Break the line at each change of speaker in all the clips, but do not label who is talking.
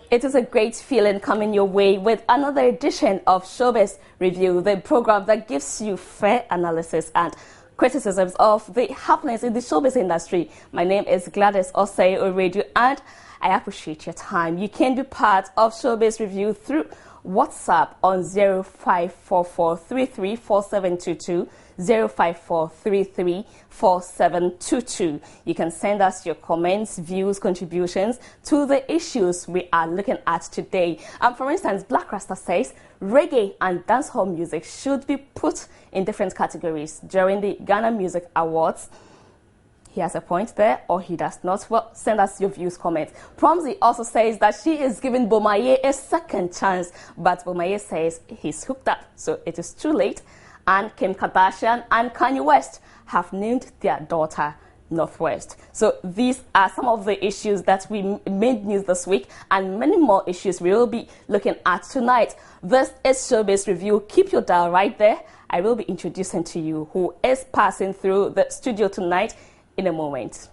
It is a great feeling coming your way with another edition of Showbiz Review, the program that gives you fair analysis and criticisms of the happenings in the showbiz industry. My name is Gladys Owiredu, and I appreciate your time. You can be part of Showbiz Review through WhatsApp on 0544334722, 0543344722. You can send us your comments, views, contributions to the issues we are looking at today. For instance, Black Rasta says reggae and dancehall music should be put in different categories during the Ghana Music Awards. He has a point there, or he does not. Well, send us your views, comments. Promsy also says that she is giving Bomaye a second chance, but Bomaye says he's hooked up, so it is too late. And Kim Kardashian and Kanye West have named their daughter Northwest. So these are some of the issues that we made news this week, and many more issues we will be looking at tonight. This is Showbiz Review. Keep your dial right there. I will be introducing to you who is passing through the studio tonight in a moment.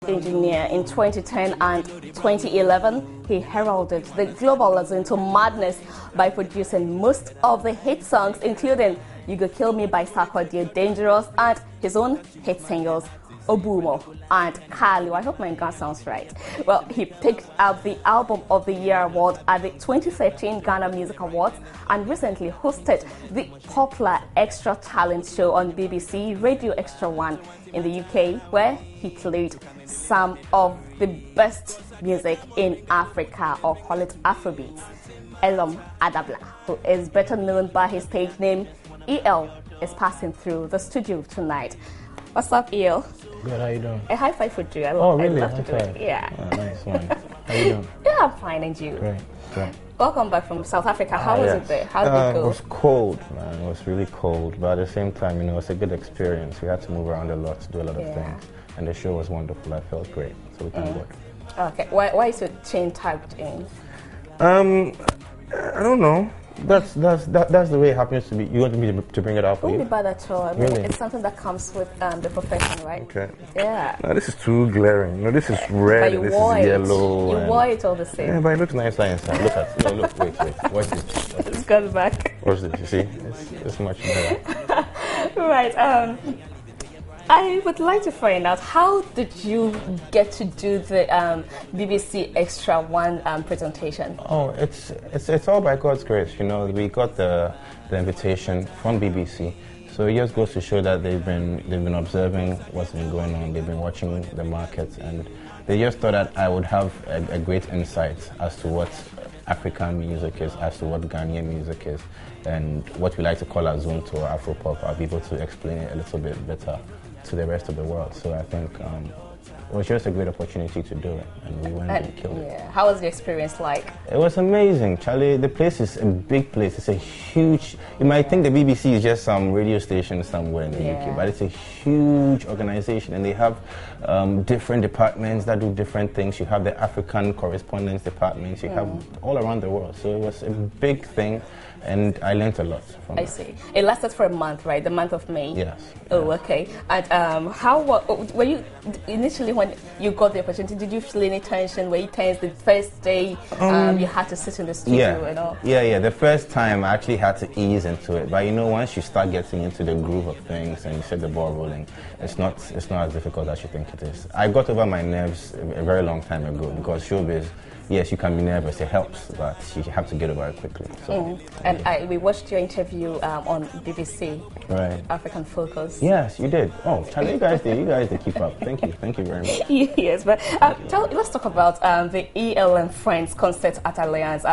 Engineer in 2010 and 2011, he heralded the globalists into madness by producing most of the hit songs, including You Go Kill Me by Sarkodie, Dangerous, and his own hit singles Obumo and Kali. I hope my Ghana sounds right. Well, he picked up the Album of the Year award at the 2013 Ghana Music Awards and recently hosted the popular Extra Talent show on BBC Radio Extra 1 in the UK, where he played some of the best music in Africa, or call it Afrobeats. Elom Adabla, who is better known by his stage name EL, is passing through the studio tonight. What's up, EL?
Good, how you doing?
A high five for you.
Oh, really?
I love to do it. Yeah.
Oh, nice one. How you doing?
Yeah, I'm fine, and you?
Great, great.
Welcome back from South Africa. How was it there? How did it go?
It was cold, man. It was really cold, but at the same time, it was a good experience. We had to move around a lot, do a lot of things, and the show was wonderful. I felt great, so we thank God.
Okay. Why is your chain typed in?
I don't know. That's the way it happens to be. You want me to bring it out for you?
Wouldn't be bad at all. I mean,
Really?
it's something that comes with the profession, right?
Okay.
Yeah.
No, this is too glaring. No, this is red.
But you
This
wore
is
it.
yellow.
You
and-
wore it all the same.
Yeah, but it looks nicer inside. Look at. No, look. Wait. Watch this.
It's gone back.
Watch this. You see? It's much better.
Right. I would like to find out, how did you get to do the BBC Extra 1 presentation?
Oh, it's all by God's grace. You know, we got the invitation from BBC, so it just goes to show that they've been observing what's been going on. They've been watching the markets, and they just thought that I would have a great insight as to what African music is, as to what Ghanaian music is, and what we like to call our Zonto or Afropop. I'll be able to explain it a little bit better to the rest of the world. So I think it was just a great opportunity to do it, and we went and killed it.
How was the experience like?
It was amazing, Charlie. The place is a big place. It's a huge, you might think the BBC is just some radio station somewhere in the UK, but it's a huge organization, and they have different departments that do different things. You have the African correspondence departments, you have all around the world. So it was a big thing, and I learned a lot from it.
I see. It lasted for a month, right? The month of May?
Yes.
Oh, okay. And were you, initially when you got the opportunity, did you feel any tension? Were you tense the first day you had to sit in the studio and all?
Yeah. The first time I actually had to ease into it. But you know, once you start getting into the groove of things and you set the ball rolling, it's not as difficult as you think it is. I got over my nerves a very long time ago, because Showbiz yes, you can be nervous, it helps, but you have to get over it quickly. So.
And we watched your interview on BBC,
right.
African Focus.
Yes, you did. Oh, Charlie, you guys did keep up. Thank you very much.
Yes, but let's talk about the EL and Friends concert at Alliance.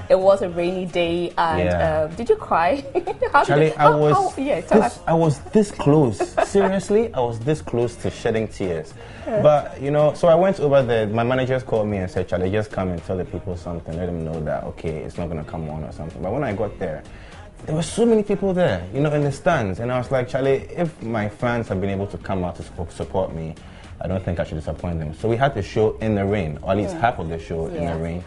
It was a rainy day, and did you cry?
Charlie, I was this close. Seriously, I was this close to shedding tears. But, so I went over there. My managers called me and said, Charlie, just come and tell the people something. Let them know that, okay, it's not going to come on or something. But when I got there were so many people there, in the stands. And I was like, Charlie, if my fans have been able to come out to support me, I don't think I should disappoint them. So we had the show in the rain, or at least half of the show in the rain.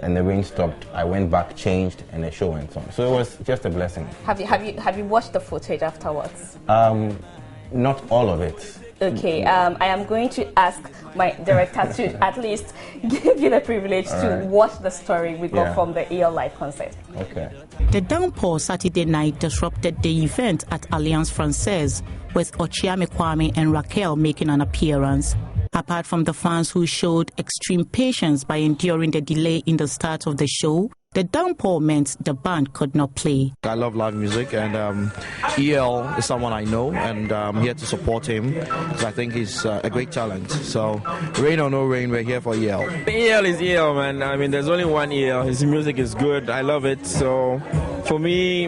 And the rain stopped. I went back, changed, and the show went on. So it was just a blessing.
Have you watched the footage afterwards?
Not all of it.
Okay, I am going to ask my director to at least give you the privilege to watch the story we got from the EL Live concert.
Okay.
The downpour Saturday night disrupted the event at Alliance Francaise, with Ochiame Kwame and Raquel making an appearance. Apart from the fans who showed extreme patience by enduring the delay in the start of the show, the downpour meant the band could not play.
I love live music, and EL is someone I know, and I'm here to support him because I think he's a great talent. So, rain or no rain, we're here for EL.
EL is EL, man. I mean, there's only one EL. His music is good. I love it. So, for me,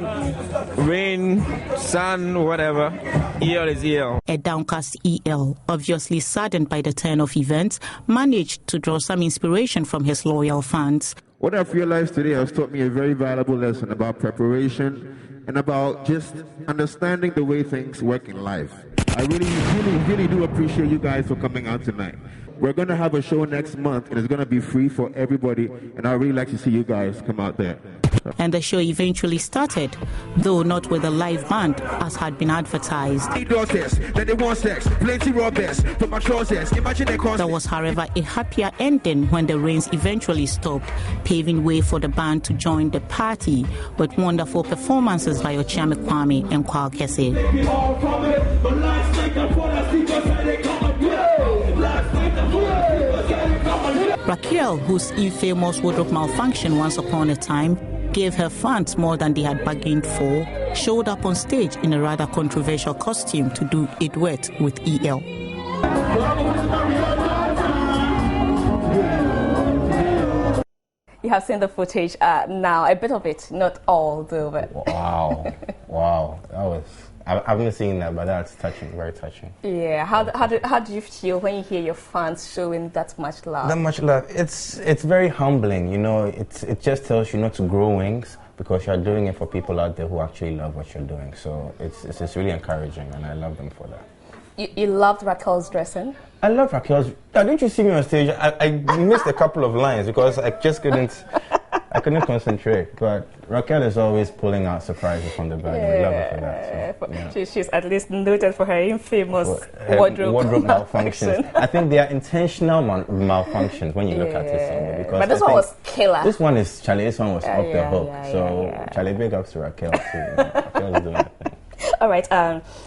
rain, sun, whatever, EL is EL.
A downcast EL, obviously saddened by the turn of events, managed to draw some inspiration from his loyal fans.
What I've realized today has taught me a very valuable lesson about preparation and about just understanding the way things work in life. I really do appreciate you guys for coming out tonight. We're going to have a show next month, and it's going to be free for everybody, and I'd really like to see you guys come out there.
And the show eventually started, though not with a live band as had been advertised. There was, however, a happier ending when the rains eventually stopped, paving way for the band to join the party with wonderful performances by Ochiame Kwame and Kwal Kese. Raquel, whose infamous wardrobe malfunction once upon a time gave her fans more than they had bargained for, showed up on stage in a rather controversial costume to do a duet with EL.
You have seen the footage now, a bit of it, not all, though. But
Wow, I haven't seen that, but that's touching, very touching.
Yeah, how do you feel when you hear your fans showing that much love?
That much love, it's very humbling, it just tells you not to grow wings, because you're doing it for people out there who actually love what you're doing. So it's really encouraging, and I love them for that.
You loved Raquel's dressing?
I love Raquel's. Didn't you see me on stage? I missed a couple of lines because I just couldn't concentrate. But Raquel is always pulling out surprises from the band. We love her for that. So,
She's at least noted for her infamous wardrobe
malfunctions. I think they are intentional malfunctions when you look at it.
But this one was killer.
This one was off the hook. Charlie, big ups to Raquel too. Raquel's doing it.
All right,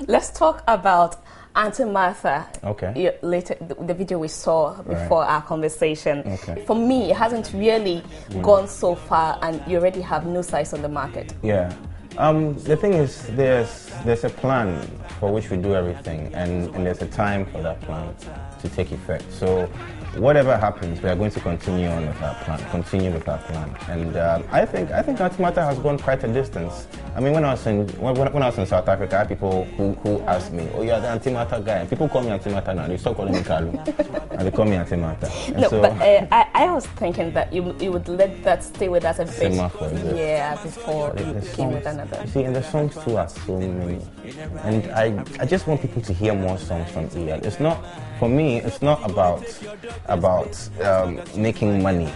let's talk about Auntie Martha.
Okay.
Later, the video we saw before our conversation.
Okay.
For me, it hasn't really gone so far, and you already have new size on the market.
Yeah. The thing is, there's a plan for which we do everything, and there's a time for that plan to take effect. So whatever happens, we are going to continue on with that plan. And I think Auntie Martha has gone quite a distance. I mean, when I was in South Africa, I had people who asked me, "Oh, you're the Auntie Martha guy." And people call me Auntie Martha now. They stop calling me Kalu, and they call me Auntie Martha. And
no, but I was thinking that you would let that stay with us a bit. Before you came with another.
You see, and the songs too are so many, and I just want people to hear more songs from EL. It's not, for me, it's not about making money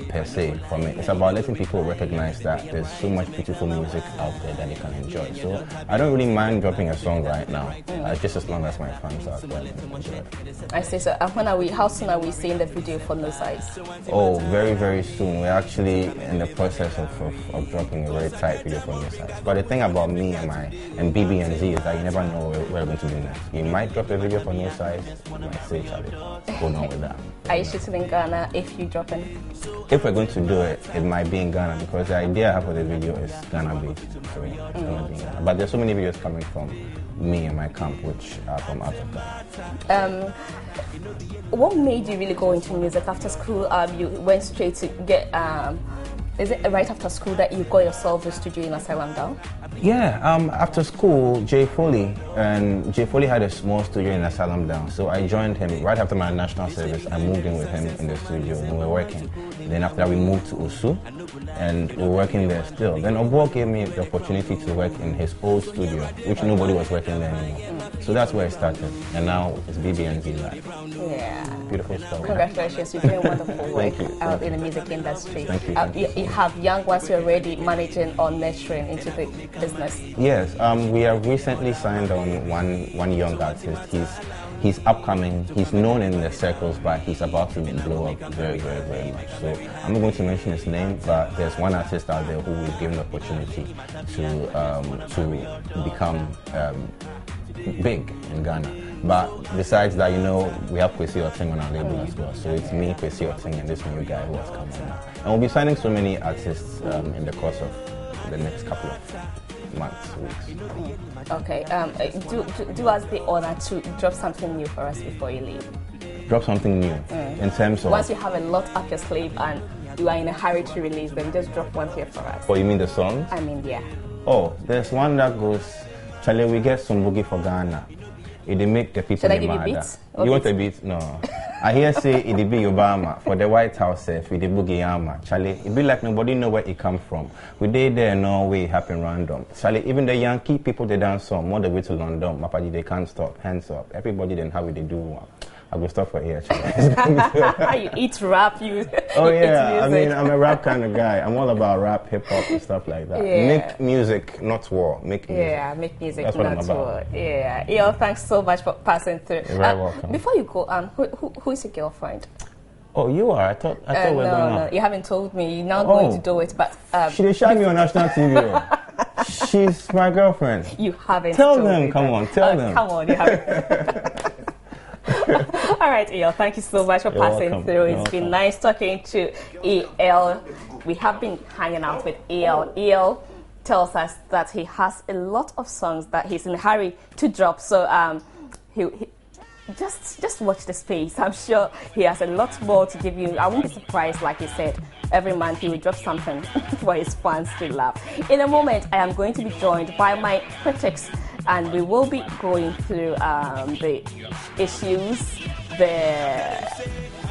per se for me. It's about letting people recognize that there's so much beautiful music out there that they can enjoy. So I don't really mind dropping a song right now, just as long as my fans are there and enjoy it.
I see. So how soon are we seeing the video for No Size?
Oh, very, very soon. We're actually in the process of dropping a very tight video for No Size. But the thing about me and BB and Z is that you never know where we're going to be next. You might drop a video for No Size, you might say, Charlie, hold on with that.
Are you shooting in Ghana if you drop in?
If we're going to do it, it might be in Ghana because the idea I have for the video is Ghana-based. So it's gonna be in Ghana. But there's so many videos coming from me and my camp, which are from out of Ghana.
What made you really go into music after school? You went straight to get. Is it right after school that you got yourself a studio in Asylum Down?
Yeah, after school, Jay Foley had a small studio in Asylum Down. So I joined him right after my national service. I moved in with him in the studio and we were working. Then after that we moved to Usu and we were working there still. Then Obo gave me the opportunity to work in his old studio, which nobody was working there anymore. So that's where I started. And now it's BB&Z Live.
Yeah.
Beautiful stuff.
Congratulations, you're doing wonderful work out in the music industry.
Thank you.
You have young ones you're already managing or nurturing into the business.
Yes, we have recently signed on one young artist. He's upcoming. He's known in the circles, but he's about to blow up very, very, very much. So I'm not going to mention his name, but there's one artist out there who we've given the opportunity to become big in Ghana. But besides that, we have Kwesi Oteng on our label as well. So it's me, Kwesi Oteng, and this new guy who has come in now. And we'll be signing so many artists in the course of the next couple of months, weeks.
Okay. Do us the honor to drop something new for us before you leave.
Drop something new in terms of...
Once you have a lot up your sleeve and you are in a hurry to release them, just drop one here for us.
Oh, you mean the songs?
I mean, yeah.
Oh, there's one that goes, Charlie, we get some boogie for Ghana. It make the people.
Should I give you beats?
You want a beat? No. I hear say it be Obama for the White House if it boogie yama. Charlie, it be like nobody know where it come from. We did there no way happen random. Charlie, even the Yankee people they dance some all the way to London. Mapaji they can't stop. Hands up. Everybody then how they do one. I will stop for here.
You eat rap, you.
Oh yeah, I mean I'm a rap kind of guy. I'm all about rap, hip hop, and stuff like that.
Yeah.
Make music, not war. Make music.
Yeah, make music,
That's what I'm
not
about.
war. Yeah. Yo, thanks so much for passing through.
You're very welcome.
Before you go, who is your girlfriend?
Oh, you are. I thought we were going on.
No, you haven't told me. You're not going to do it, but
she did shine me on national TV. She's my girlfriend.
You haven't.
Tell
told
them.
me
Come
that.
on. Tell them.
Come on. You haven't. All right, EL, thank you so much for passing through. It's been nice talking to EL. We have been hanging out with EL. EL tells us that he has a lot of songs that he's in a hurry to drop. So he just watch the space. I'm sure he has a lot more to give you. I won't be surprised, like he said, every month he will drop something for his fans to love. In a moment, I am going to be joined by my critics, and we will be going through the issues,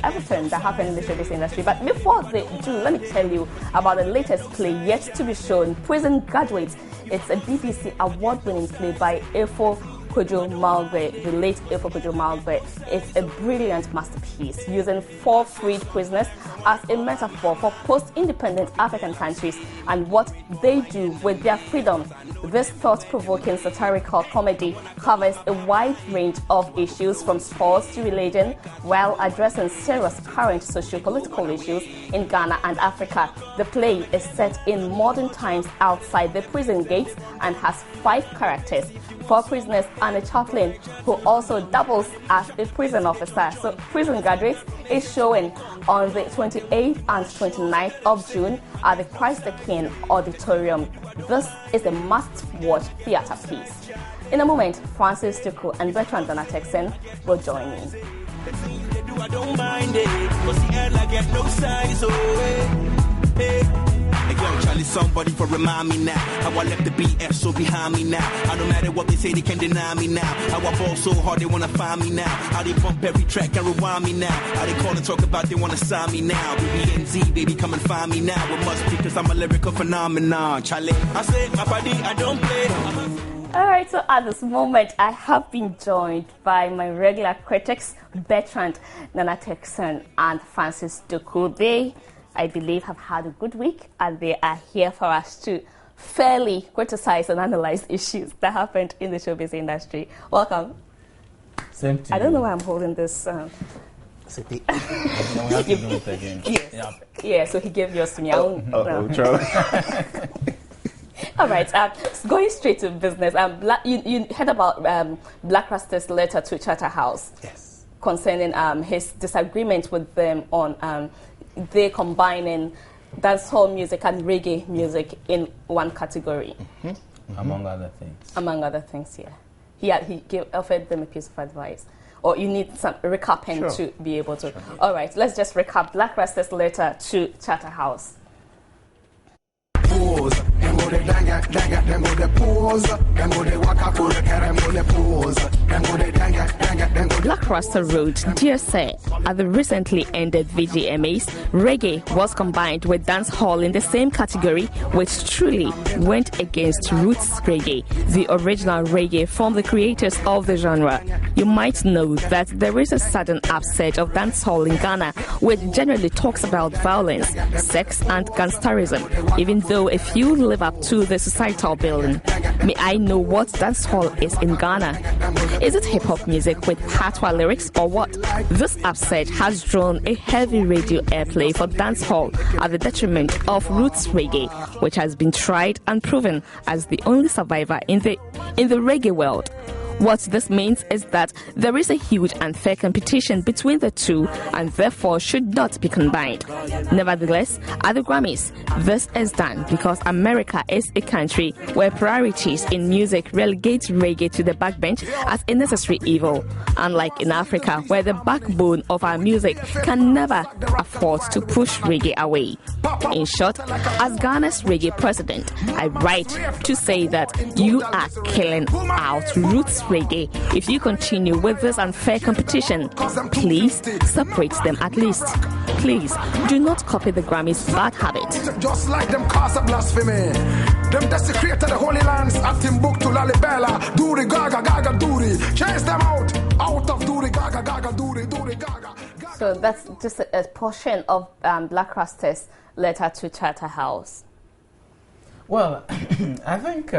everything that happened in the showbiz industry. But before they do, let me tell you about the latest play yet to be shown, Prison Graduates. It's a BBC award-winning play by Efo Kojo Malgbe, the late Efo Kojo Malgbe. It's a brilliant masterpiece using 4 freed prisoners as a metaphor for post-independent African countries and what they do with their freedom. This thought-provoking satirical comedy covers a wide range of issues from sports to religion while addressing serious current socio-political issues in Ghana and Africa. The play is set in modern times outside the prison gates and has 5 characters, 4 prisoners and a chaplain who also doubles as a prison officer. So Prison Graduates is showing on the 28th and 29th of June at the Christ the King Auditorium. This is a must-watch theatre piece. In a moment, Francis Tuku and Bertrand Donatexen will join me.
I don't mind it, cause the air like get no size, hey. Hey, yo, Charlie, somebody for remind me now how I left the BS so behind me now. I no matter what they say, they can't deny me now. How I ball so hard, they wanna find me now. How they bump every track and rewind me now. How they call and talk about they wanna sign me now. BB&Z, baby, come and find me now. It must be cause I'm a lyrical phenomenon, Charlie. I say, my body, I don't play.
All right, so at this moment, I have been joined by my regular critics, Bertrand Donatexen and Francis Tuku. They, I believe, have had a good week, and they are here for us to fairly criticize and analyze issues that happened in the showbiz industry. Welcome.
Same to you.
I don't know why I'm holding this.
We have to do it again.
Yes. Yeah, so he gave yours to me.
Trouble.
All right, going straight to business. You heard about Black Rasta's letter to Charterhouse.
Yes.
Concerning his disagreement with them on they combining dancehall music and reggae music in one category.
Among other things.
Among other things, yeah. He offered them a piece of advice. Or you need some recapping to be able to. Sure. All right, let's just recap Black Rasta's letter to Charterhouse. Black Rasta wrote, "Dear Sir, at the recently ended VGMAs, reggae was combined with dancehall in the same category, which truly went against roots reggae, the original reggae from the creators of the genre. You might know that there is a sudden upset of dancehall in Ghana, which generally talks about violence, sex and gangsterism, even though a few live up to the societal billing. May I know what dancehall is in Ghana? Is it hip-hop music with patois lyrics or what? This upset has drawn a heavy radio airplay for dancehall at the detriment of roots reggae, which has been tried and proven as the only survivor in the reggae world. What this means is that there is a huge unfair competition between the two and therefore should not be combined. Nevertheless, at the Grammys, this is done because America is a country where priorities in music relegate reggae to the backbench as a necessary evil, unlike in Africa where the backbone of our music can never afford to push reggae away. In short, as Ghana's reggae president, I write to say that you are killing out roots reggae. If you continue with this unfair competition, please separate them at least. Please do not copy the Grammys' bad habit."
Just like them cause of blasphemy. Them desecrated the holy lands at Timbuktu, Lalibela, Duri Gaga Gaga Duri. Chase them out of Duri Gaga Gaga Duri Duri Gaga.
So that's just a portion of Black Rasta's letter to Charterhouse.
Well, I think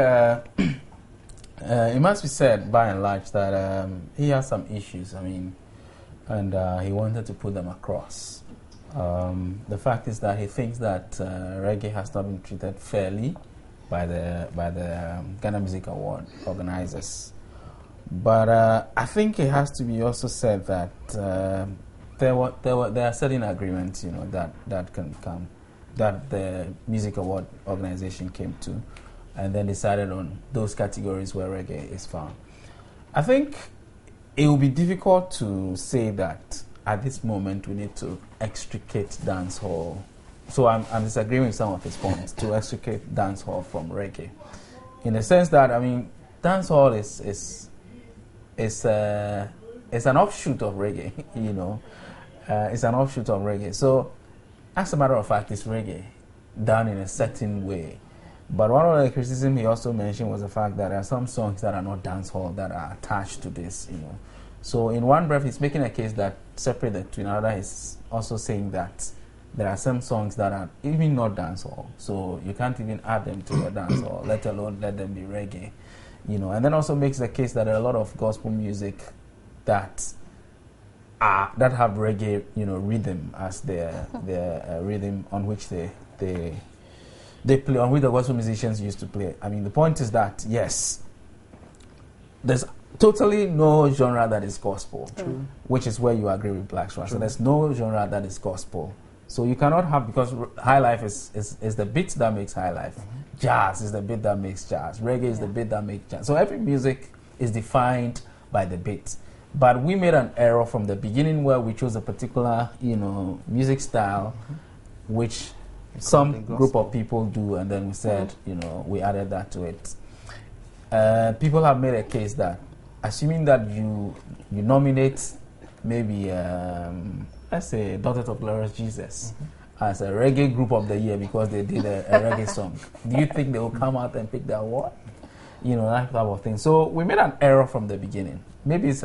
it must be said by and large that he has some issues. I mean, and he wanted to put them across. The fact is that he thinks that reggae has not been treated fairly by the Ghana Music Award organizers. But I think it has to be also said that there are certain agreements, that can come, that the Music Award organization came to, and then decided on those categories where reggae is found. I think it will be difficult to say that at this moment we need to extricate dancehall. So I'm disagreeing with some of his points, to extricate dancehall from reggae, in the sense that, I mean, dancehall is an offshoot of reggae, it's an offshoot of reggae. So, as a matter of fact, it's reggae done in a certain way. But one of the criticism he also mentioned was the fact that there are some songs that are not dancehall that are attached to this, So in one breath, he's making a case that separate the two. In another, he's also saying that there are some songs that are even not dancehall. So you can't even add them to your dancehall, let alone let them be reggae, And then also makes the case that there are a lot of gospel music that have reggae, rhythm as their rhythm on which they play, on which the gospel musicians used to play. I mean, the point is that, yes, there's totally no genre that is gospel, which is where you agree with Black Rasta. So there's no genre that is gospel. So you cannot have, because high life is the beat that makes high life. Jazz is the beat that makes jazz. Reggae is the beat that makes jazz. So every music is defined by the beat. But we made an error from the beginning where we chose a particular, music style, which some group of people do, and then we said, we added that to it. People have made a case that, assuming that you nominate maybe, let's say, Daughters of Glorious Jesus as a reggae group of the year because they did a reggae song, do you think they will come out and pick the award? That type of thing. So we made an error from the beginning. Maybe it's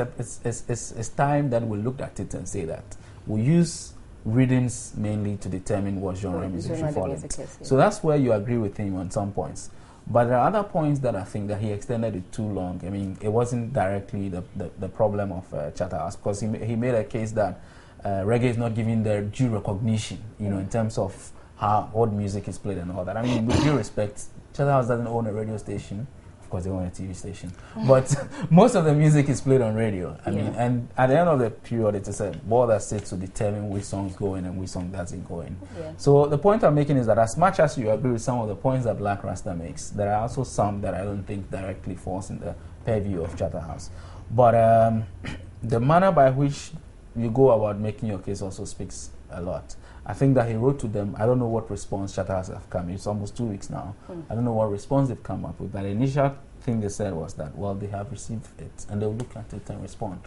time that we looked at it and say that we use rhythms mainly to determine what genre music should fall in. So that's where you agree with him on some points. But there are other points that I think that he extended it too long. I mean, it wasn't directly the problem of Charterhouse, because he made a case that reggae is not giving their due recognition, in terms of how old music is played and all that. I mean, with due respect, Charterhouse doesn't own a radio station. Of course, they own a TV station. But most of the music is played on radio. I mean, and at the end of the period, it's a board that sits to determine which songs go in and which song doesn't go in. Yeah. So the point I'm making is that as much as you agree with some of the points that Black Rasta makes, there are also some that I don't think directly falls in the purview of Charterhouse. But the manner by which you go about making your case also speaks a lot. I think that he wrote to them. I don't know what response Charterhouse have come. It's almost 2 weeks now. I don't know what response they've come up with. But the initial thing they said was that, well, they have received it and they'll look at it and respond.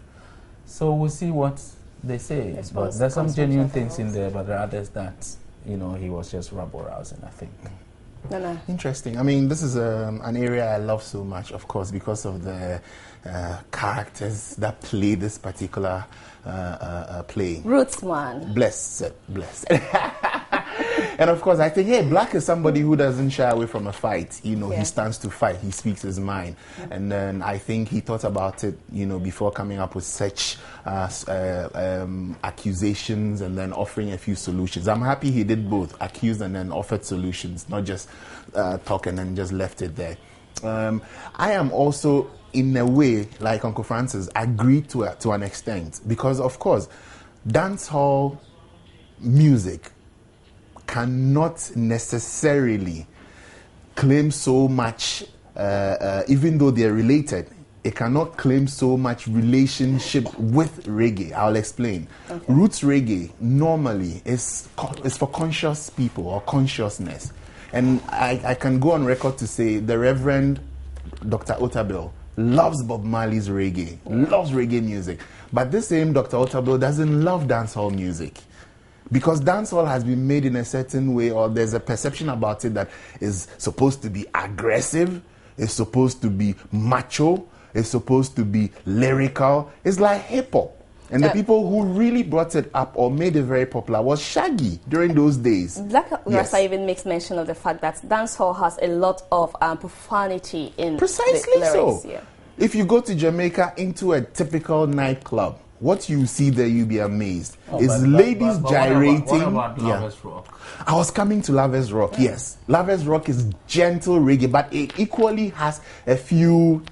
So we'll see what they say. But there's some genuine things in there, but there are others that, you know, he was just rabble-rousing, I think.
No.
Interesting. I mean, this is an area I love so much, of course, because of the characters that play this particular play.
Roots, man.
Blessed. And of course, I think, hey, Black is somebody who doesn't shy away from a fight. You know, he stands to fight. He speaks his mind. And then I think he thought about it, you know, before coming up with such accusations and then offering a few solutions. I'm happy he did both, accused and then offered solutions, not just talk and then just left it there. I am also, in a way, like Uncle Francis, agreed to an extent because, of course, dancehall music cannot necessarily claim so much, even though they're related, it cannot claim so much relationship with reggae. I'll explain. Okay. Roots reggae normally is for conscious people or consciousness. And I can go on record to say the Reverend Dr. Otabil loves Bob Marley's reggae, loves reggae music. But this same Dr. Otabil doesn't love dancehall music. Because dancehall has been made in a certain way, or there's a perception about it that is supposed to be aggressive, it's supposed to be macho, it's supposed to be lyrical. It's like hip-hop. And the people who really brought it up or made it very popular was Shaggy during those days.
Black Rasta even makes mention of the fact that dancehall has a lot of profanity in the lyrics.
So. Yeah. If you go to Jamaica into a typical nightclub, what you see there, you'll be amazed. Is ladies gyrating.
What about Lovers Rock?
I was coming to Lovers Rock, yes. Lovers Rock is gentle reggae, but it equally has a few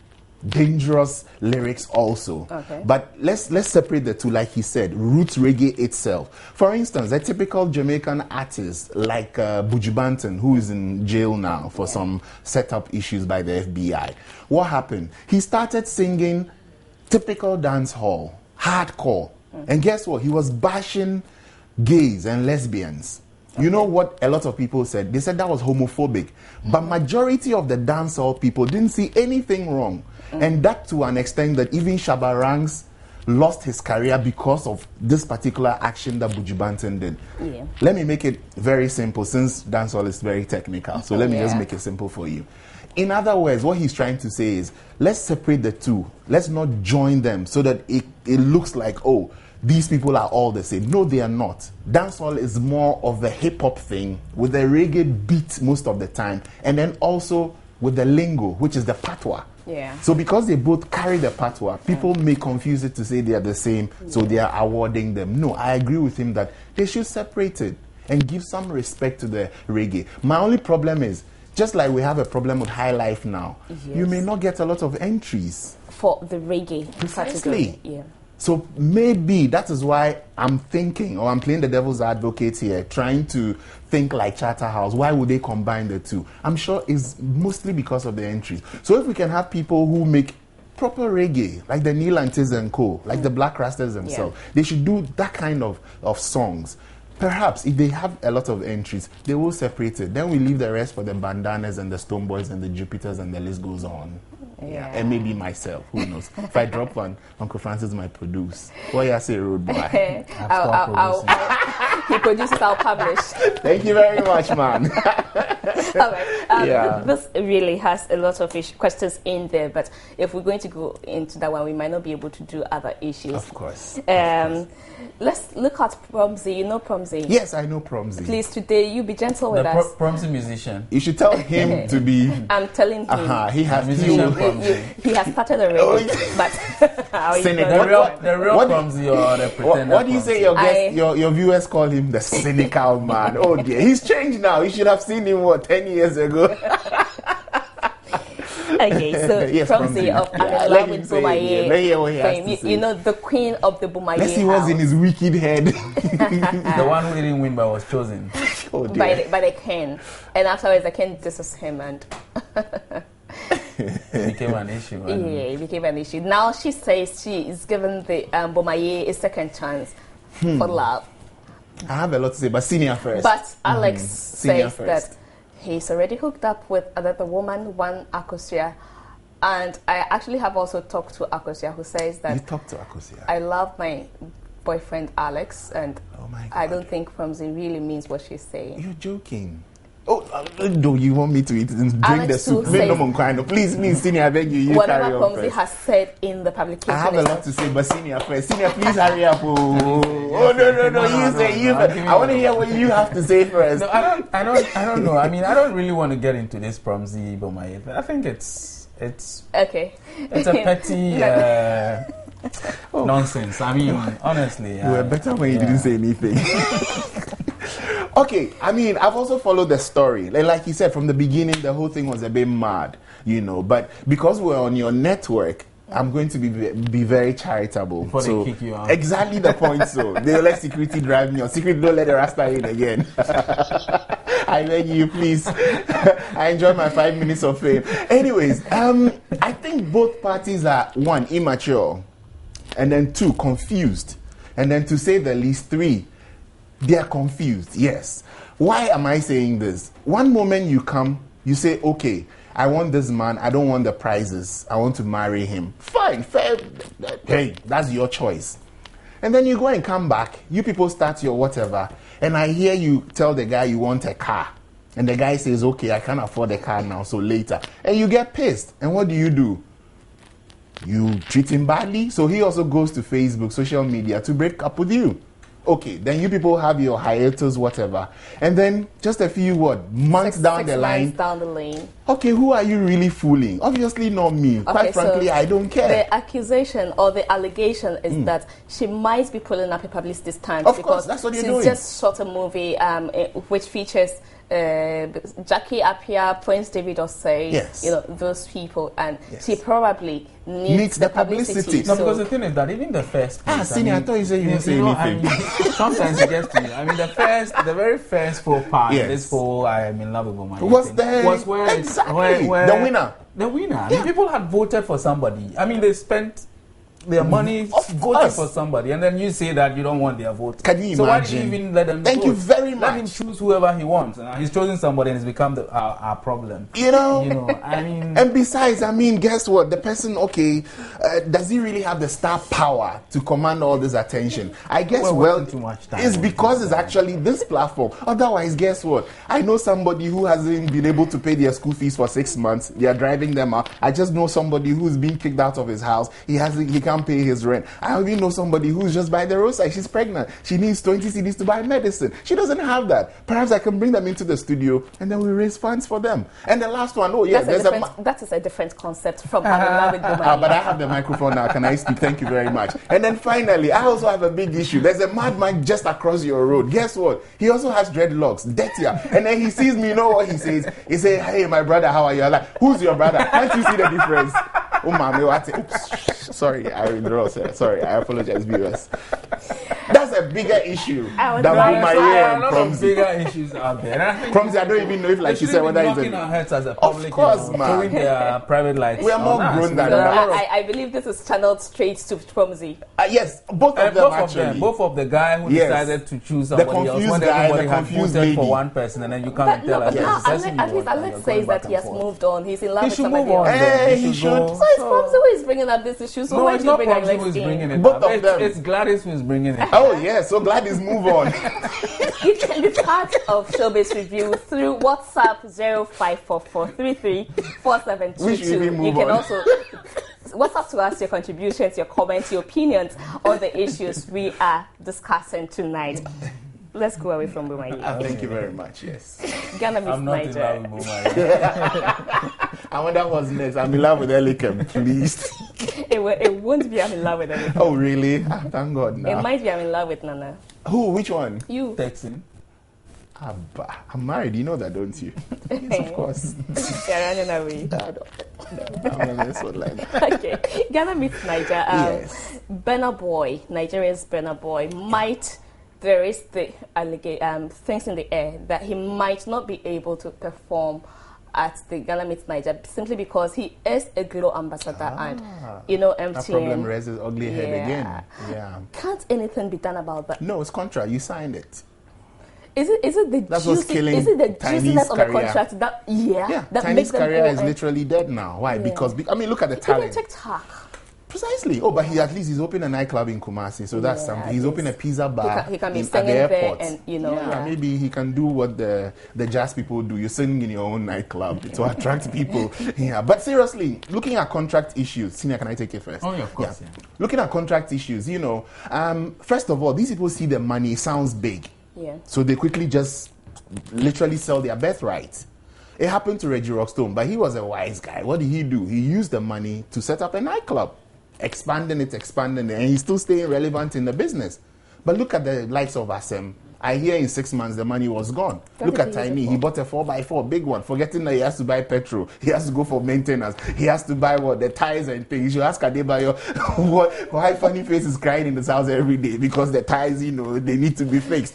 dangerous lyrics also. Okay. But let's separate the two, like he said, roots reggae itself. For instance, a typical Jamaican artist like Buju Banton, who is in jail now for some set-up issues by the FBI. What happened? He started singing typical dance hall, hardcore. And guess what? He was bashing gays and lesbians. You know what a lot of people said? They said that was homophobic. But majority of the dancehall people didn't see anything wrong. And that to an extent that even Shabba Ranks lost his career because of this particular action that Buju Banton did. Yeah. Let me make it very simple since dancehall is very technical. So let me just make it simple for you. In other words, what he's trying to say is, let's separate the two. Let's not join them so that it looks like, oh, these people are all the same. No, they are not. Dancehall is more of a hip-hop thing with a reggae beat most of the time. And then also with the lingo, which is the patois. Yeah. So because they both carry the patois, people may confuse it to say they are the same, so they are awarding them. No, I agree with him that they should separate it and give some respect to the reggae. My only problem is, just like we have a problem with High Life now, you may not get a lot of entries.
For the reggae category. Yeah.
So maybe that is why I'm thinking, or I'm playing the devil's advocate here, trying to think like Charterhouse. Why would they combine the two? I'm sure it's mostly because of the entries. So if we can have people who make proper reggae, like the Neil Antis and Co., like the Black Rastas themselves, they should do that kind of songs. Perhaps if they have a lot of entries, they will separate it. Then we leave the rest for the Bandanas and the Stone Boys and the Jupiters, and the list goes on. Yeah. And maybe myself, who knows? If I drop one, Uncle Francis might produce. What you say, Road Boy?
He produces, I'll publish.
Thank you very much, man.
All right. This really has a lot of questions in there, but if we're going to go into that one, we might not be able to do other issues.
Of course.
Let's look at Promsy. You know Promsy?
Yes, I know Promsy.
Please, today, you be gentle with us.
Promsy musician.
You should tell him to be...
I'm telling him.
He has
he has started already, but...
the real Promsy or the pretender?
What do you say your viewers call him? The cynical man. Oh dear, he's changed now. You should have seen him, 10 years ago?
Okay, so
Yes,
Promzi
Promzi.
of I'm
Yeah,
in
let
love
him
with
say it, yeah. Let hear what he has
fame.
to
You
say.
know, the queen of the Bumaye
Let's see what's in his wicked head.
The one who didn't win but was chosen.
Oh dear.
by the king. And afterwards, the king disses him and...
It became an issue.
Yeah, it became an issue. Now she says she is giving the Bumaye a second chance for love.
I have a lot to say, but senior first.
But Alex
Senior
says
first.
that he's already hooked up with another woman, one Akosia. And I actually have also talked to Akosia, who says that...
You talked to Akosia.
I love my boyfriend Alex, and
Oh my God.
I don't think Promzi really means what she's saying.
You're joking. Oh, do you want me to eat and drink
Alex
the soup?
too says-
No, I'm crying. Please, senior, I beg you. You
Whatever
carry on
Promzi
first.
has said in the publication...
I have a
is
lot to say, but senior first. Senior, please hurry up. Oh, no. You say you. I want to hear what you have to say first.
No, I don't know. I mean, I don't really want to get into this Promzi Bumaye. I think it's
Okay.
it's a petty nonsense. I mean, honestly,
You were better when you didn't say anything. Okay, I mean, I've also followed the story. Like you said, from the beginning, the whole thing was a bit mad, But because we're on your network, I'm going to be very charitable.
Before they kick you out.
Exactly the point. So they let security drive me on. Security, don't let the Rasta in again. I beg you, please. I enjoy my 5 minutes of fame. Anyways, I think both parties are, one, immature, and then two, confused, and then to say the least, three, they are confused. Yes. Why am I saying this? One moment you come, you say, okay, I want this man, I don't want the prizes, I want to marry him. Fine, fair. Hey, that's your choice. And then you go and come back, you people start your whatever, and I hear you tell the guy you want a car. And the guy says, okay, I can't afford the car now, so later. And you get pissed. And what do? You treat him badly. So he also goes to Facebook, social media to break up with you. Okay, then you people have your hiatus, whatever. And then just a few months down the line.
Months down the lane.
Okay, who are you really fooling? Obviously not me. Quite frankly, I don't care.
The accusation or the allegation is that she might be pulling up a publicity stunt
Of
because
course, that's what you're doing.
she's just shot a movie which features Jackie Appiah, Prince David Osei,
Yes.
those people, and
Yes.
she probably needs the publicity.
No,
So
because the thing is that even the first place,
Senior, I thought you said you didn't say anything.
Sometimes it gets to you. I mean, the very first full part,
Yes.
this whole I am in love with Bumaye
Was
thing,
there
was where
exactly
where
the winner?
The winner. I mean, people had voted for somebody. I mean, they spent their money
Of
voting
course.
for somebody, and then you say that you don't want their vote.
Can you
so why did you
imagine?
even let them
Thank
vote?
you very
Let him
much.
choose whoever he wants. And he's chosen somebody, and it's become our problem. I mean.
And besides, I mean, guess what? The person, okay, does he really have the star power to command all this attention? I guess,
We're wasting too much time
it's
on
because
this.
it's actually this platform. Otherwise, guess what? I know somebody who hasn't been able to pay their school fees for 6 months. They are driving them out. I just know somebody who's been kicked out of his house. He can't pay his rent. I even know somebody who's just by the roadside. She's pregnant. She needs 20 cedis to buy medicine. She doesn't have that. Perhaps I can bring them into the studio and then we raise funds for them. And the last one,
that is a different concept from I'm in love with Bumaye.
but I have the microphone now. Can I speak? Thank you very much. And then finally, I also have a big issue. There's a madman just across your road. Guess what? He also has dreadlocks, dirtier. And then he sees me, you know what he says? He says, hey, my brother, how are you? I'm like, who's your brother? Can't you see the difference? Oh, mommy, oops. Sorry, I withdraw, sir. Sorry, I apologize, viewers. That's a bigger issue than Bumaye and
a lot of
Promzi.
bigger issues out there. And I think
Promzi, I don't even know if, like she said, whether it's
knocking our heads as a
Of
public,
course, man.
throwing their private lights.
We are more
on us.
grown than
So
that.
I believe this is channeled straight to Promzi.
Yes, both of them actually.
Both of the guy who
Yes.
decided to choose somebody else
confused
when
guy,
everybody
the
had
confused
voted for
lady.
one person, and then you come
But
and tell us.
now,
"Yes,
at least Alex says that he has moved on. He's in love
He
with
should
somebody
move on.
else.
then.
He should.
go.
So it's Promzi who is bringing up this issue. So
No,
why
it's
do you
not
bring
Promzi
Alex
who is
in?
bringing it
Both
up.
of them.
It's Gladys who is bringing it.
Oh, yeah, so Gladys, move on.
You can be part of Showbiz Review through WhatsApp 0544334722.
We should even move
You can
on.
also WhatsApp to us your contributions, your comments, your opinions on the issues we are discussing tonight. Let's go away from Bumaye.
Thank you very much, yes.
Ghana meets
I'm not in
Niger.
love with Bumaye.
I wonder what's next. I'm in love with Elikem, please.
It won't be I'm in love with anything.
Oh, really? Thank God
It
now.
might be I'm in love with Nana.
Who? Which one?
You.
Texting.
I'm married, you know that, don't you? Yes, of course.
You're running away. Okay. Ghana meets Niger.
Yes.
Burna Boy, Nigeria's Burna Boy, there is the things in the air that he might not be able to perform at the Ghana meets Niger simply because he is a Glo ambassador and, MTN.
That problem raises ugly head again. Yeah.
Can't anything be done about that?
No, it's contract. You signed it.
Is it the juiciness of the contract that that
Tiny's
makes them
career is literally dead now. Why? Because look at the talent.
Even TikTok.
Precisely. Oh, but he's opened a nightclub in Kumasi, so that's something. He's opened a pizza bar.
He can be
at
singing
the airport.
there, and
maybe he can do what the jazz people do. You sing in your own nightclub to attract people. Yeah, but seriously, looking at contract issues. Senior, can I take it first?
Oh, yeah, of course.
Yeah. Looking at contract issues, first of all, these people see the money. It sounds big.
Yeah.
So they quickly just literally sell their birthright. It happened to Reggie Rockstone, but he was a wise guy. What did he do? He used the money to set up a nightclub, expanding it, and he's still staying relevant in the business. But look at the likes of Asem. I hear in 6 months the money was gone. Look at Tiny. He bought a 4x4, big one, forgetting that he has to buy petrol. He has to go for maintenance. He has to buy the tires and things. You should ask Adebayo why Funny Face is crying in his house every day because the tires, they need to be fixed.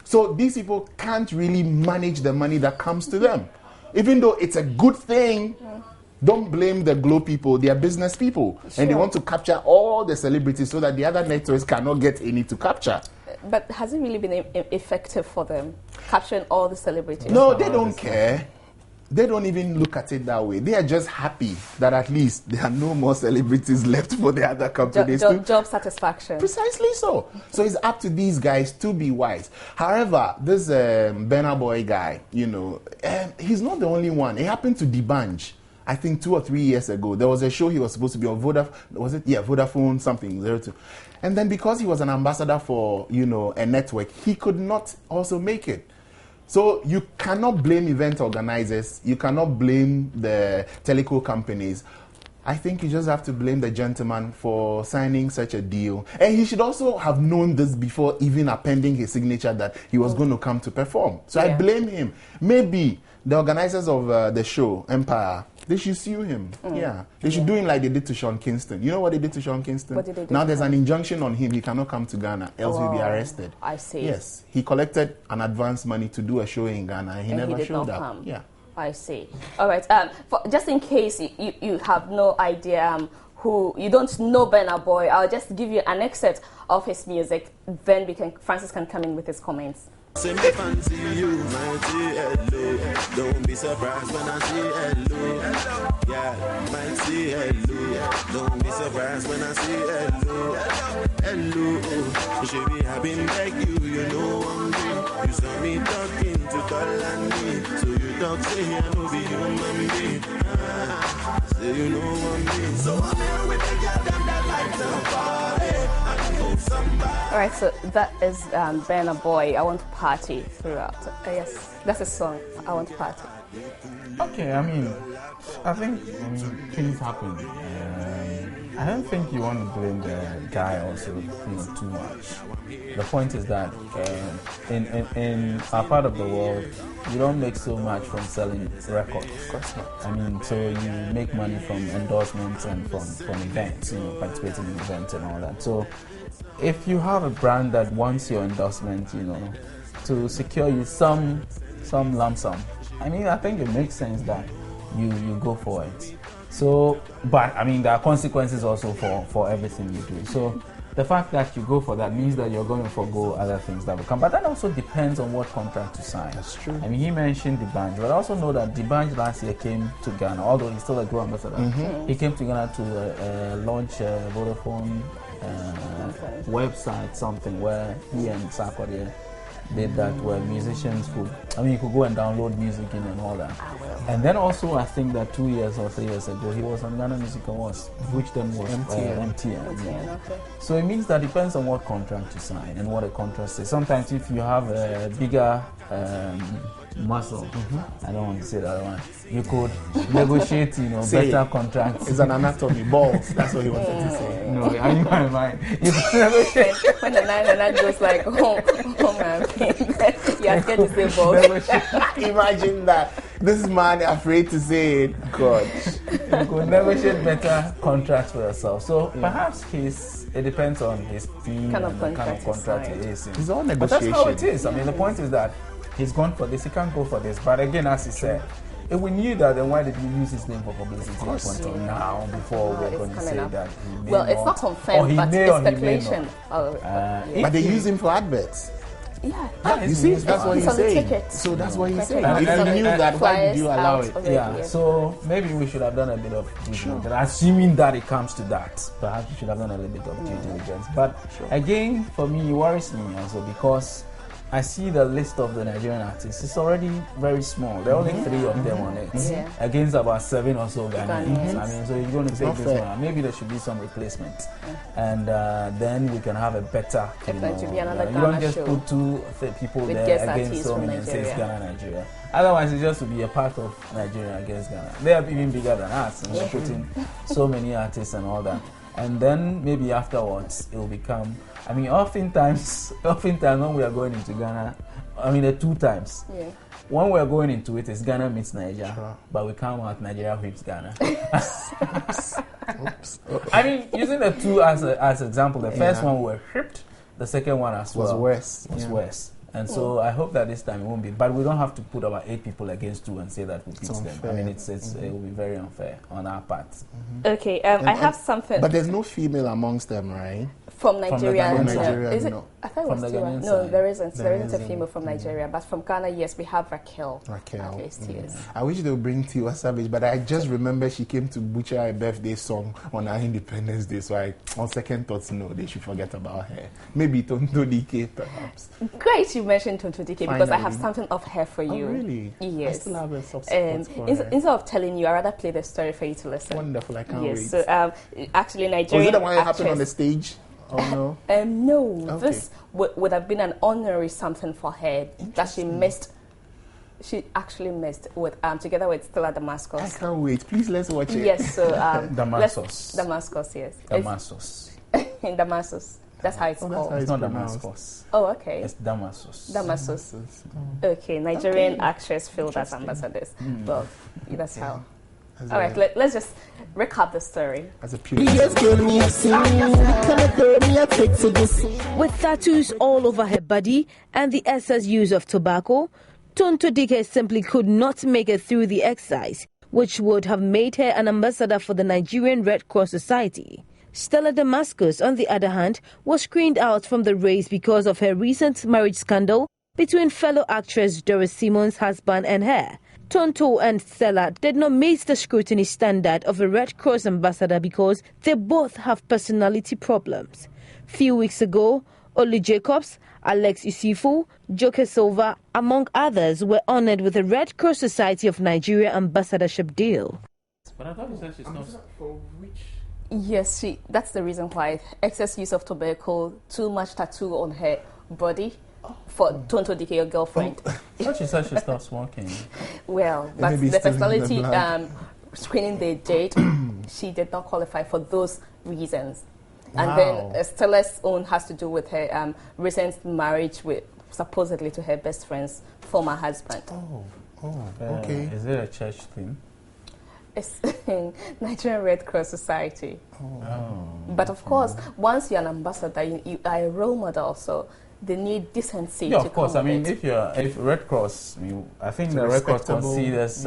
So these people can't really manage the money that comes to them. Even though it's a good thing, don't blame the Glo people. They are business people. Sure. And they want to capture all the celebrities so that the other networks cannot get any to capture.
But has it really been effective for them, capturing all the celebrities?
No, they don't care. They don't even look at it that way. They are just happy that at least there are no more celebrities left for the other companies.
Job satisfaction.
Precisely so. So it's up to these guys to be wise. However, this Burna Boy guy, he's not the only one. It happened to D'banj. I think 2 or 3 years ago. There was a show he was supposed to be on Vodafone something 02. And then because he was an ambassador for, a network, he could not also make it. So you cannot blame event organizers. You cannot blame the teleco companies. I think you just have to blame the gentleman for signing such a deal. And he should also have known this before even appending his signature that he was going to come to perform. So I blame him. Maybe the organizers of the show, Empire, they should sue him. Yeah. They should do him like they did to Sean Kingston. You know what they did to Sean Kingston?
What did they do?
Now there's an injunction on him. He cannot come to Ghana, else he'll be arrested.
I see.
Yes. He collected an advance money to do a show in Ghana, and he never showed up.
Come.
Yeah.
I see. All right. Just in case you have no idea who, you don't know Burna Boy, I'll just give you an excerpt of his music. Then Francis can come in with his comments.
Say me fancy you, mighty hello. Don't be surprised when I say hello. Yeah, mighty hello. Don't be surprised when I say hello. Hello, should be having like you know I'm me. You saw me talking to Kalani, so you talk say I know be human being. Say you know I'm me. So I'm here with the girl them that like to party.
All right, so that is Burna Boy. I want to party throughout. Yes, that's a song. I want to party.
Okay, I think things happen. I don't think you want to blame the guy also, too much. The point is that in our part of the world, you don't make so much from selling records. Of course not. So you make money from endorsements and from events, participating in events and all that. So if you have a brand that wants your endorsement, to secure you some lump sum, I think it makes sense that you go for it. So, but there are consequences also for everything you do. So the fact that you go for that means that you're going to forgo other things that will come. But that also depends on what contract to sign.
That's true.
He mentioned D'banj, but I also know that D'banj last year came to Ghana, although he's still a Glo ambassador. Mm-hmm. He came to Ghana to launch Vodafone website, something where he and Sarkodie did that, where musicians could go and download music in and all that. And then also I think that 2 years or 3 years ago he was on Ghana Music Awards, which then was MTN.
Okay.
So it means that it depends on what contract you sign and what a contract says. Sometimes if you have a bigger muscle. I don't want to say that one. You could negotiate, better contracts.
It's an anatomy, balls. That's what he wanted to say.
No, I knew my mind. You could negotiate.
When the 9 goes like, oh man, you are scared to say balls.
Imagine that. This man afraid to say it. God.
You could negotiate better contracts for yourself. So perhaps it depends on his team and the kind of contract he is in.
It's all
But
negotiation.
that's how it is. I mean, the point is that he's gone for this, he can't go for this. But again, as he said, if we knew that, then why did we use his name for publicity up until now before we're going to say that he may
Well, it's not confirmed, but it's speculation.
But they use him for adverts.
Yeah,
you see, that's what
he's
he's
on the
saying.
ticket.
So that's what he's saying.
And-
If you knew that, why did you
flyers
allow
out
it?
already,
Yeah,
yes.
so maybe we should have done a bit of due diligence. Assuming that it comes to that, perhaps we should have done a little bit of due diligence. But again, for me, it worries me also because I see the list of the Nigerian artists. It's already very small. There are only 3 of them on it, against about 7 or so Ghanaians. I mean, so you're going to take this one. Maybe there should be some replacement, and then we can have a better.
If there should be another
you don't
Ghana
just
show
put 2 people
with
there
guest
against
artists
so
from
many and say it's
Nigeria.
Ghana, Nigeria. Otherwise, it's just to be a part of Nigeria against Ghana. They are even bigger than us, and we're putting so many artists and all that. And then maybe afterwards it will become. I mean, oftentimes when we are going into Ghana, I mean, the 2 times.
Yeah.
When we are going into it, it's Ghana meets Nigeria, but we come out Nigeria whips Ghana.
Oops.
I mean, using the 2 as example, the first one we were whipped, the second one as well
worse.
was worse. And so I hope that this time it won't be. But we don't have to put about 8 people against 2 and say that we beat them. I mean, it will be very unfair on our part.
Okay, I have something.
But there's no female amongst them, right?
From Nigeria,
From
Nigeria,
is it?
no.
I thought it
From
was
the
2.
Ghanaian
No,
side.
there isn't. There isn't a
isn't.
female from Nigeria, but from Ghana, yes, we have Raquel.
Raquel.
At least, yes.
I wish they would bring Tiwa Savage, but I just remember she came to butcher a birthday song on our Independence Day, so on second thoughts, no, they should forget about her. Maybe Tonto DK, perhaps.
Great, you mentioned Tonto DK because I have
Finally.
something of her for you.
Oh, really?
Yes.
I still have a soft spot for her.
Instead of telling you, I'd rather play the story for you to listen.
Wonderful, I can't
Yes,
wait.
so actually,
Was
Nigerian
it the one that happened on the
actress-
stage? Oh, no?
No,
Okay.
this would have been an honorary something for her that she missed. She actually missed with together with Stella
I
Damascus.
can't wait. Please, let's watch it.
Yes, so
Damascus.
Damascus, yes.
Damascus.
In Damascus. That's how it's
Oh, that's
called.
how
It's not
pronounced.
Damascus.
Oh, okay.
It's Damascus.
Damascus. Okay, Nigerian actress filled as ambassadors. Well, that's how. All right, let's just recap the story.
As a pure.
With tattoos all over her body and the excess use of tobacco, Tonto Dike simply could not make it through the exercise, which would have made her an ambassador for the Nigerian Red Cross Society. Stella Damascus, on the other hand, was screened out from the race because of her recent marriage scandal between fellow actress Doris Simon's husband and her. Tonto and Stella did not meet the scrutiny standard of a Red Cross ambassador because they both have personality problems. Few weeks ago, Olu Jacobs, Alex Isifu, Joke Silva, among others, were honored with the Red Cross Society of Nigeria ambassadorship deal.
But I thought you said she's not.
Yes, that's the reason why. Excess use of tobacco, too much tattoo on her body for Tonto Dike, your girlfriend.
I thought she said she stopped smoking.
Well, but
Maybe
the
still in the
personality
blood.
screening they did, she did not qualify for those reasons. And
Wow.
then Stella's own has to do with her recent marriage with supposedly to her best friend's former husband.
Okay.
Is it a church thing?
It's Nigerian Red Cross Society.
Oh.
But of course, once you're an ambassador, you are a role model, so they need decency.
Yeah,
to
of course.
come
I mean,
with it.
if Red Cross, I think
It's
the Red Cross
respectable.
considers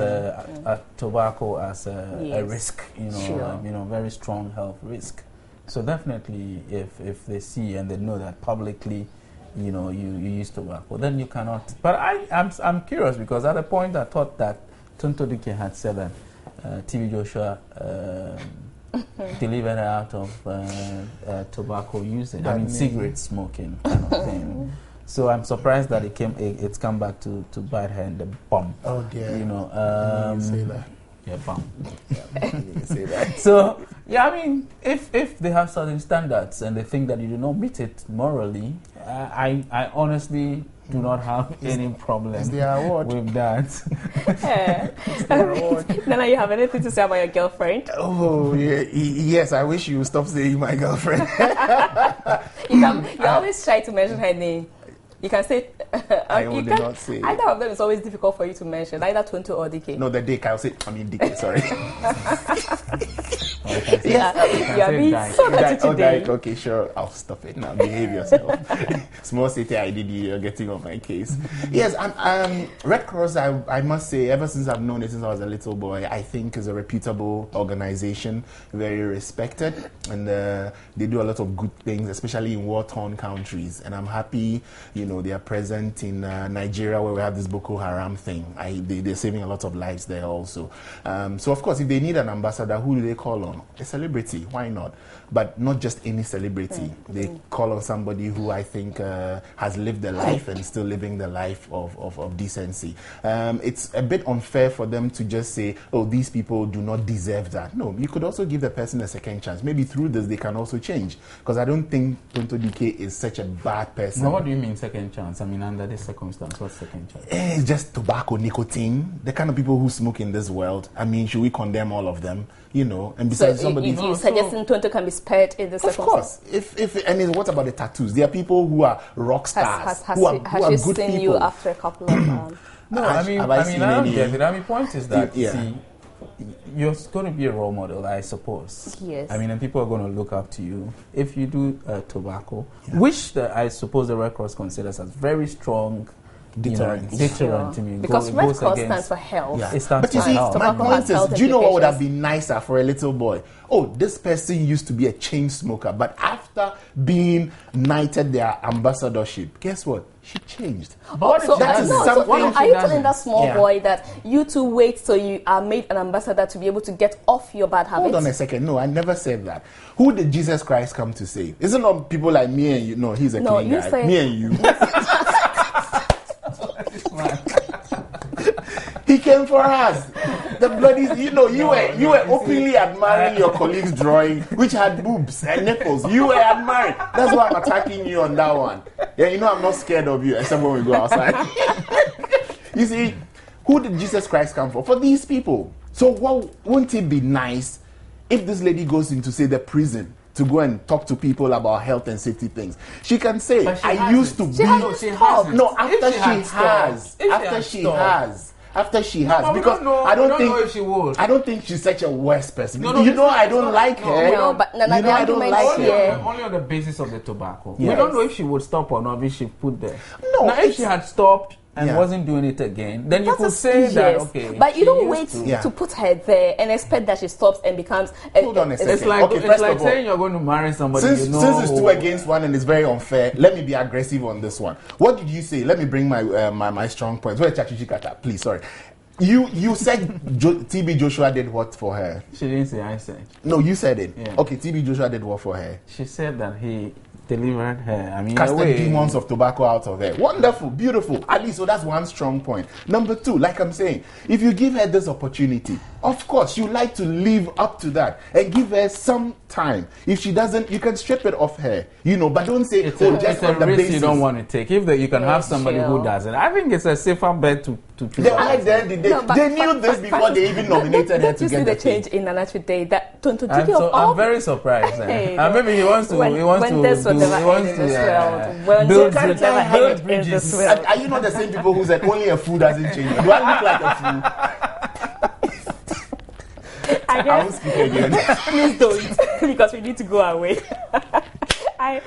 tobacco as a
Yes.
risk,
Sure.
very strong health risk. So definitely, if they see and they know that publicly, you use tobacco, then you cannot. But I'm curious because at a point I thought that Tonto Dike had said that TV Joshua delivered her out of tobacco using, cigarette smoking kind of thing. So I'm surprised that it's come back to bite her in the bum.
Oh dear.
You
say that.
Yeah, bum.
Say that.
So yeah, I mean, if they have certain standards and they think that you do not meet it morally, I honestly do not have any problem
It's the award.
with that.
Nana, you have anything to say about your girlfriend?
Oh, yes, I wish you would stop saying my girlfriend.
You always try to mention her name. You can say...
I will not say.
Either of them is always difficult for you to mention, either Tonto or DK.
No, the Dick, I'll say, DK, sorry.
You are being so dirty today.
Okay, sure, I'll stop it now. Behave yourself. Small city ID, you're getting on my case. Yes, Red Cross, I must say, ever since I've known it since I was a little boy, I think is a reputable organization, very respected, and they do a lot of good things, especially in war-torn countries. And I'm happy, they are present in Nigeria, where we have this Boko Haram thing. They're saving a lot of lives there also. So, of course, if they need an ambassador, who do they call on? A celebrity, why not? But not just any celebrity. They call on somebody who I think has lived the life and still living the life of decency. It's a bit unfair for them to just say, oh, these people do not deserve that. No, you could also give the person a second chance. Maybe through this they can also change. Because I don't think Tonto DK is such a bad person.
Now, what do you mean second chance? I mean, under this circumstance, what's second chance?
It's just tobacco, nicotine. The kind of people who smoke in this world. I mean, should we condemn all of them? And besides, somebody.
You suggesting Tonto can be spared in this circumstance?
Of course. And what about the tattoos? There are people who are rock stars.
Has
who are
she
good
seen
people.
You after a couple of
No, I don't get it. I mean, point is that see, you're going to be a role model, I suppose.
Yes.
I mean, and people are going to look up to you if you do tobacco, which I suppose the Red Cross considers as very strong deterrent. To me.
Because Red Cross stands for health.
Yeah. It stands
but you
for
see,
health.
my point is, do you know what would have been nicer for a little boy? Oh, this person used to be a chain smoker, but after being knighted their ambassadorship, guess what? She changed.
Are you telling that small boy that you two wait till you are made an ambassador to be able to get off your bad habits?
Hold on a second. No, I never said that. Who did Jesus Christ come to save? Isn't it people like me and you? No, he's a clean guy.
Say,
me and you. He came for us. The bloody, you were openly admiring your colleague's drawing, which had boobs and nipples. You were admiring. That's why I'm attacking you on that one. Yeah, I'm not scared of you, except when we go outside. You see, who did Jesus Christ come for? For these people. So won't it be nice if this lady goes into, say, the prison to go and talk to people about health and safety things? She can say, I used to be... After she has, because I don't think she's such a worse person. I don't like her.
I don't like her. Only on the basis of the tobacco. Yes. We don't know if she would stop or not if she put there. No, now, if she had stopped and wasn't doing it again, then you could say that, okay.
But you don't wait to put her there and expect that she stops and becomes...
Hold on a second.
It's like saying you're going to marry somebody
since it's 2 against 1 and it's very unfair, let me be aggressive on this one. What did you say? Let me bring my strong points. Please, sorry. You said TB Joshua did what for her?
She didn't say, I said.
No, you said it.
Yeah.
Okay, TB Joshua did what for her?
She said that he delivered her. I mean,
casted demons of tobacco out of her. Wonderful, beautiful. At least, so that's one strong point. Number 2, like I'm saying, if you give her this opportunity, of course, you like to live up to that and give her some time. If she doesn't, you can strip it off her, but don't say,
it's a risk you don't want to take. If you can have somebody who does it, I think it's a safer bet to
they knew this before they even nominated her to get the
you see the change in Nana today? That Tonto DK
of all... I'm very surprised. And maybe he wants to
build bridges.
Are you not the same people who said only a fool doesn't change? Do I look like a fool? I won't speak again.
Please don't, because we need to go away. I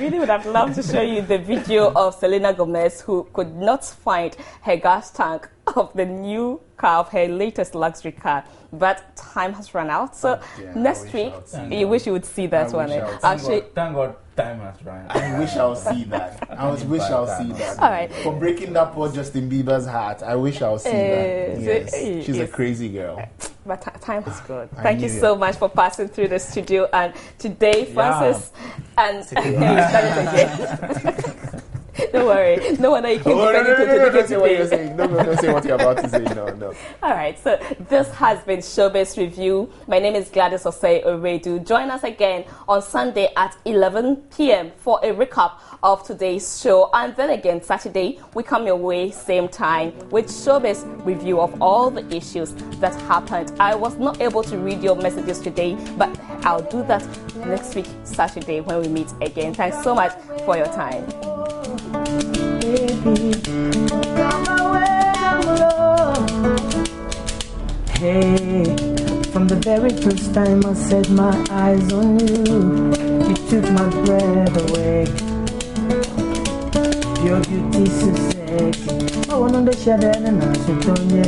really would have loved to show you the video of Selena Gomez, who could not find her gas tank of the new car, of her latest luxury car. But time has run out. So next week, you wish you would see that one.
Thank God time has run out.
I wish I'll see that.
All right.
For breaking that poor Justin Bieber's heart, I wish I'll see that. Yes. She's a crazy girl.
But time is good. Thank you so much for passing through the studio. And today, Francis and... Don't worry. No wonder you keep defending
Don't say what you're saying. Don't say what you're about to say. No.
All right. So this has been Showbiz Review. My name is Gladys Owiredu. Join us again on Sunday at 11 p.m. for a recap of today's show. And then again, Saturday, we come your way, same time, with Showbiz Review of all the issues that happened. I was not able to read your messages today, but I'll do that next week, Saturday, when we meet again. Thanks so much for your time.
Hey, from the very first time I set my eyes on you, you took my breath away. Your beauty so sexy, I want to share that and I should on you.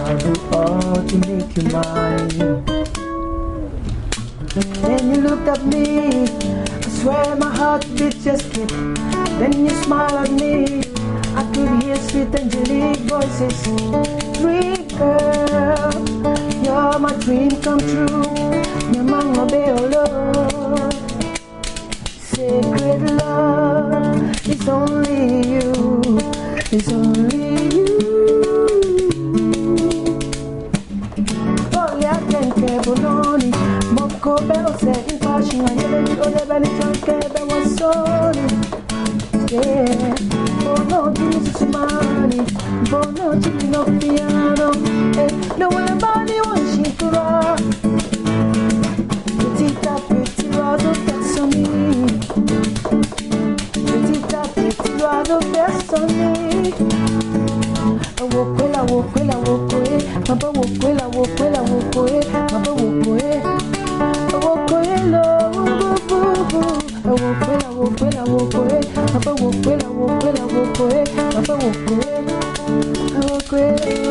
I'll do all to make you mine. When you looked at me, I swear my heart beat just skipped. Then you smile at me, I could hear sweet angelic voices. Sweet girl, you're my dream come true. Nyamanga beolo, sacred love. It's only you, it's only you. Oh yeah, I can't care for none. Moko bell set in fashion, I never did all the belly trunk care was sorry. Yeah, bono Jesus money, bono chino piano. No one body wants she to rock. Pretty rather that's on me. Pretty rather that's on me. I walk away, Papa walk away, Papa walk away. I walk away, love, boo, boo. I walk away, Papa walk away, Papa walk away. I walk away.